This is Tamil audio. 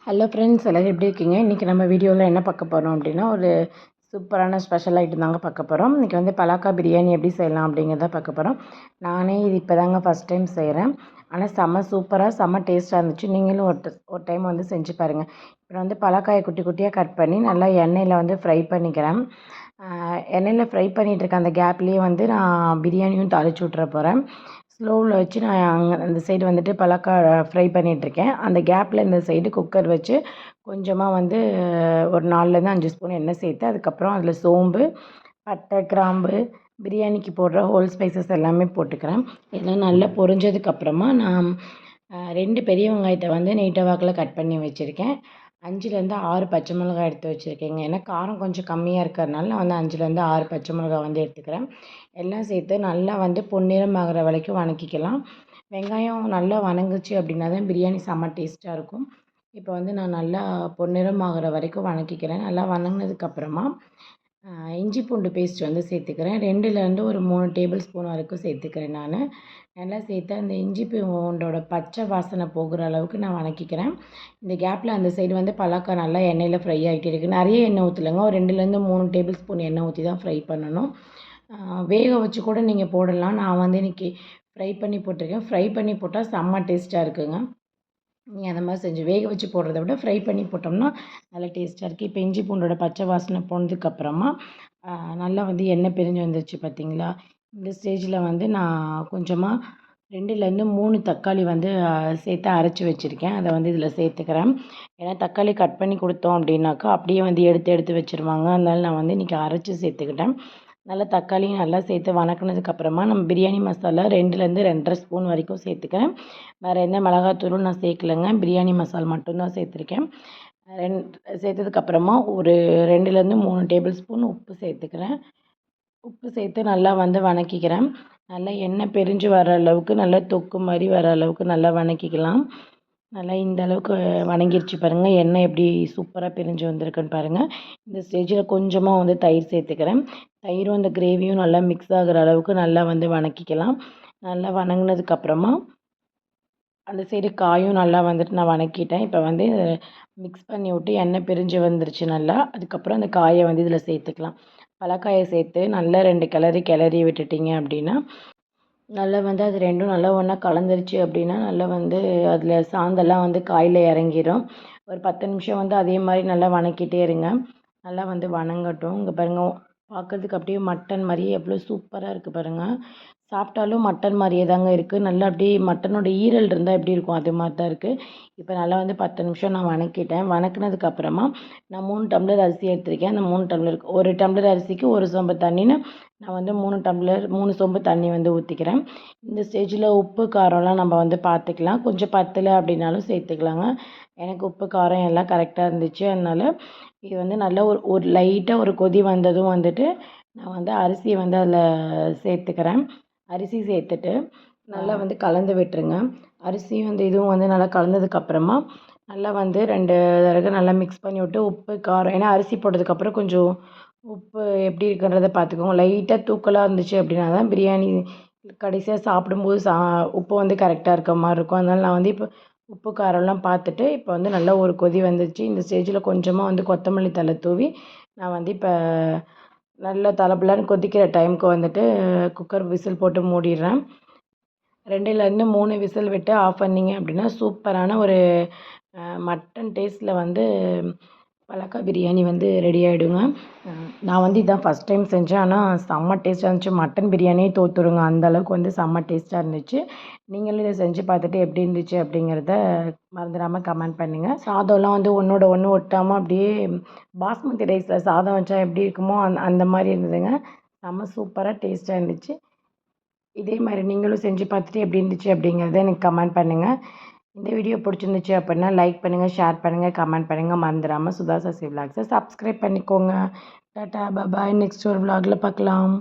ஹலோ ஃப்ரெண்ட்ஸ், எல்லோரும் எப்படி இருக்கீங்க? இன்றைக்கி நம்ம வீடியோவில் என்ன பார்க்க போகிறோம் அப்படின்னா, ஒரு சூப்பரான ஸ்பெஷல் ஐட்டம் தாங்க பார்க்க போகிறோம். இன்றைக்கி வந்து பலாக்கா பிரியாணி எப்படி செய்யலாம் அப்படிங்கிறத பார்க்க போகிறோம். நானே இது இப்போ தாங்க ஃபஸ்ட் டைம் செய்கிறேன். ஆனால் செம்ம சூப்பராக செம்ம டேஸ்ட்டாக இருந்துச்சு. நீங்களும் ஒரு டைம் வந்து செஞ்சு பாருங்கள். இப்போ வந்து பலாக்காயை குட்டி குட்டியாக கட் பண்ணி நல்லா எண்ணெயில் வந்து ஃப்ரை பண்ணிக்கிறேன். எண்ணெயில் ஃப்ரை பண்ணிகிட்டு இருக்க அந்த கேப்லேயே வந்து நான் பிரியாணியும் தாளித்து விட்ற போகிறேன். ஸ்லோவில் வச்சு நான் அங்கே அந்த சைடு வந்துட்டு பலாக்கா ஃப்ரை பண்ணிகிட்ருக்கேன். அந்த கேப்பில் இந்த சைடு குக்கர் வச்சு கொஞ்சமாக வந்து ஒரு 4லேருந்து 5 ஸ்பூன் எண்ணெய் சேர்த்து அதுக்கப்புறம் அதில் சோம்பு, பட்டை, கிராம்பு, பிரியாணிக்கு போடுற ஹோல் ஸ்பைசஸ் எல்லாமே போட்டுக்கிறேன். இதெல்லாம் நல்லா பொரிஞ்சதுக்கப்புறமா நான் 2 பெரிய வெங்காயத்தை வந்து நீட்ட வாக்கில் கட் பண்ணி வச்சுருக்கேன். 5லேருந்து 6 பச்சை மிளகாய் எடுத்து வச்சுருக்கேங்க. ஏன்னா காரம் கொஞ்சம் கம்மியாக இருக்கிறதுனால நான் வந்து 5லேருந்து 6 பச்சை மிளகாய் வந்து எடுத்துக்கிறேன். எல்லாம் சேர்த்து நல்லா வந்து பொன்னிறம் ஆகிற வரைக்கும் வதக்கிக்கலாம். வெங்காயம் நல்லா வதங்குச்சு அப்படின்னா தான் பிரியாணி செம்ம டேஸ்ட்டாக இருக்கும். இப்போ வந்து நான் நல்லா பொன்னிறம் ஆகிற வரைக்கும் வதக்கிக்கிறேன். நல்லா வதங்கினதுக்கப்புறமா இஞ்சி பூண்டு பேஸ்ட் வந்து சேர்த்துக்கிறேன். 2லேருந்து ஒரு 3 டேபிள் ஸ்பூன் வரைக்கும் சேர்த்துக்கிறேன் நான். நல்லா சேர்த்து அந்த இஞ்சி பூண்டோட பச்சை வாசனை போகிற அளவுக்கு நான் வதக்கிக்கிறேன். இந்த கேப்பில் அந்த சைடு வந்து பலாக்கா நல்லா எண்ணெயில் ஃப்ரை ஆகிட்டே இருக்குது. நிறைய எண்ணெய் ஊற்றலைங்க, ஒரு 2லேருந்து 3 டேபிள் ஸ்பூன் எண்ணெய் ஊற்றி தான் ஃப்ரை பண்ணணும். வேக வச்சு கூட நீங்கள் போடலாம். நான் வந்து இன்றைக்கி ஃப்ரை பண்ணி போட்டிருக்கேன். ஃப்ரை பண்ணி போட்டால் செம்ம டேஸ்ட்டாக இருக்குங்க. நீங்கள் அந்த மாதிரி செஞ்சு வேக வச்சு போடுறத விட ஃப்ரை பண்ணி போட்டோம்னா நல்லா டேஸ்ட்டாக இருக்குது. இப்போ இஞ்சி பூண்டோட பச்சை வாசனை போனதுக்கப்புறமா நல்லா வந்து எண்ணெய் பிரிஞ்சு வந்துருச்சு பார்த்தீங்களா? இந்த ஸ்டேஜில் வந்து நான் கொஞ்சமாக 2லேருந்து 3 தக்காளி வந்து சேர்த்து அரைச்சி வச்சுருக்கேன். அதை வந்து இதில் சேர்த்துக்கிறேன். ஏன்னா தக்காளி கட் பண்ணி கொடுத்தோம் அப்படின்னாக்கா அப்படியே வந்து எடுத்து வச்சுருவாங்க. அதனால நான் வந்து இன்றைக்கி அரைச்சி சேர்த்துக்கிட்டேன். நல்லா தக்காளியும் நல்லா சேர்த்து வதக்குனதுக்கப்புறமா நம்ம பிரியாணி மசாலா 2லேருந்து 2.5 ஸ்பூன் வரைக்கும் சேர்த்துக்கிறேன். வேறு எந்த மிளகாத்தூளும் நான் சேர்க்கலைங்க. பிரியாணி மசாலா மட்டும்தான் சேர்த்துருக்கேன். சேர்த்ததுக்கப்புறமா ஒரு 2லேருந்து 3 டேபிள் ஸ்பூன் உப்பு சேர்த்துக்கிறேன். உப்பு சேர்த்து நல்லா வந்து வதக்கிக்கிறேன். நல்லா எண்ணெய் பிரிஞ்சு வர அளவுக்கு நல்லா தொக்கு மாதிரி வர அளவுக்கு நல்லா வதக்கிக்கலாம். நல்லா இந்த அளவுக்கு வதங்கிருச்சு பாருங்கள். எண்ணெய் எப்படி சூப்பராக பிரிஞ்சு வந்திருக்குன்னு பாருங்கள். இந்த ஸ்டேஜில் கொஞ்சமாக வந்து தயிர் சேர்த்துக்கிறேன். தயிரும் இந்த கிரேவியும் நல்லா மிக்ஸ் ஆகிற அளவுக்கு நல்லா வந்து வதக்கிக்கலாம். நல்லா வதங்கினதுக்கப்புறமா அந்த சைடு காயும் நல்லா வந்துட்டு நான் வதக்கிட்டேன். இப்போ வந்து மிக்ஸ் பண்ணி விட்டு எண்ணெய் பிரிஞ்சு வந்துருச்சு நல்லா. அதுக்கப்புறம் அந்த காயை வந்து இதில் சேர்த்துக்கலாம். பலாக்காயை சேர்த்து நல்லா 2 கிளறி விட்டுட்டிங்க அப்படின்னா நல்லா வந்து அது 2ம் நல்லா ஒன்றா கலந்துருச்சு அப்படின்னா நல்லா வந்து அதில் சாந்தெல்லாம் வந்து காயில் இறங்கிடும். ஒரு 10 நிமிஷம் வந்து அதே மாதிரி நல்லா வதக்கிட்டே இருங்க. நல்லா வந்து வதங்கட்டும். இங்கே பாருங்கள், பார்க்குறதுக்கு அப்படியே மட்டன் மாதிரியே எவ்வளோ சூப்பராக இருக்குது பாருங்கள். சாப்பிட்டாலும் மட்டன் மாதிரியே தாங்க இருக்குது. நல்லா அப்படியே மட்டனோட ஈரல் இருந்தால் எப்படி இருக்கும் அது மாதிரி தான் இருக்குது. இப்போ நல்லா வந்து 10 நிமிஷம் நான் வதக்கிட்டேன். வதக்குனதுக்கப்புறமா நான் 3 டம்ளர் அரிசி எடுத்திருக்கேன். அந்த 3 டம்ளருக்கு 1 டம்ளர் அரிசிக்கு 1 சொம்பு தண்ணின்னு நான் வந்து 3 சொம்பு தண்ணி வந்து ஊற்றிக்கிறேன். இந்த ஸ்டேஜில் உப்பு காரம்லாம் நம்ம வந்து பார்த்துக்கலாம். கொஞ்சம் பத்தலை அப்படின்னாலும் சேர்த்துக்கலாங்க. எனக்கு உப்பு காரம் எல்லாம் கரெக்டாக இருந்துச்சு. அதனால் இது வந்து நல்லா ஒரு லைட்டாக ஒரு கொதி வந்ததும் வந்துட்டு நான் வந்து அரிசியை வந்து அதில் சேர்த்துக்கிறேன். அரிசி சேர்த்துட்டு நல்லா வந்து கலந்து விட்டுருங்க. அரிசியும் வந்து இதுவும் வந்து நல்லா கலந்ததுக்கப்புறமா நல்லா வந்து 2 தடவை நல்லா மிக்ஸ் பண்ணி விட்டு உப்பு காரம், ஏன்னா அரிசி போட்டதுக்கப்புறம் கொஞ்சம் உப்பு எப்படி இருக்குன்றதை பார்த்துக்கோங்க. லைட்டாக தூக்கலாக இருந்துச்சு அப்படின்னா தான் பிரியாணி கடைசியாக சாப்பிடும்போது உப்பு வந்து கரெக்டாக இருக்க மாதிரி இருக்கும். அதனால் நான் வந்து இப்போ உப்பு காரம்லாம் பார்த்துட்டு இப்போ வந்து நல்லா ஒரு கொதி வந்துருச்சு. இந்த ஸ்டேஜில் கொஞ்சமாக வந்து கொத்தமல்லி தழை தூவி நான் வந்து இப்போ நல்லா தலபலன்னு கொதிக்கிற டைமுக்கு வந்துட்டு குக்கர் விசில் போட்டு மூடிடுறேன். 2லேருந்து 3 விசில் விட்டு ஆஃப் பண்ணிங்க அப்படின்னா சூப்பரான ஒரு மட்டன் டேஸ்ட்டில் வந்து பலாக்கா பிரியாணி வந்து ரெடி ஆகிடுங்க. நான் வந்து இதான் ஃபஸ்ட் டைம் செஞ்சேன். ஆனால் செம்ம டேஸ்ட்டாக இருந்துச்சு. மட்டன் பிரியாணியே தோற்றுருங்க, அந்தளவுக்கு வந்து செம்ம டேஸ்ட்டாக இருந்துச்சு. நீங்களும் இதை செஞ்சு பார்த்துட்டு எப்படி இருந்துச்சு அப்படிங்கிறத மறந்துடாமல் கமெண்ட் பண்ணுங்கள். சாதம்லாம் வந்து ஒன்றோட ஒன்று ஒட்டாமல் அப்படியே பாஸ்மதி ரைஸில் சாதம் வச்சா எப்படி இருக்குமோ அந்த மாதிரி இருந்ததுங்க. செம்ம சூப்பராக டேஸ்ட்டாக இருந்துச்சு. இதே மாதிரி நீங்களும் செஞ்சு பார்த்துட்டு எப்படி இருந்துச்சு அப்படிங்கிறத எனக்கு கமெண்ட் பண்ணுங்கள். இந்த வீடியோ பிடிச்சிருந்துச்சு அப்படின்னா லைக் பண்ணுங்கள், ஷேர் பண்ணுங்கள், கமெண்ட் பண்ணுங்கள். மறந்துடாமல் சுதா சசி விலாக்ஸை சப்ஸ்கிரைப் பண்ணிக்கோங்க. டாட்டா பாய். நெக்ஸ்ட் ஒரு விலாகில் பார்க்கலாம்.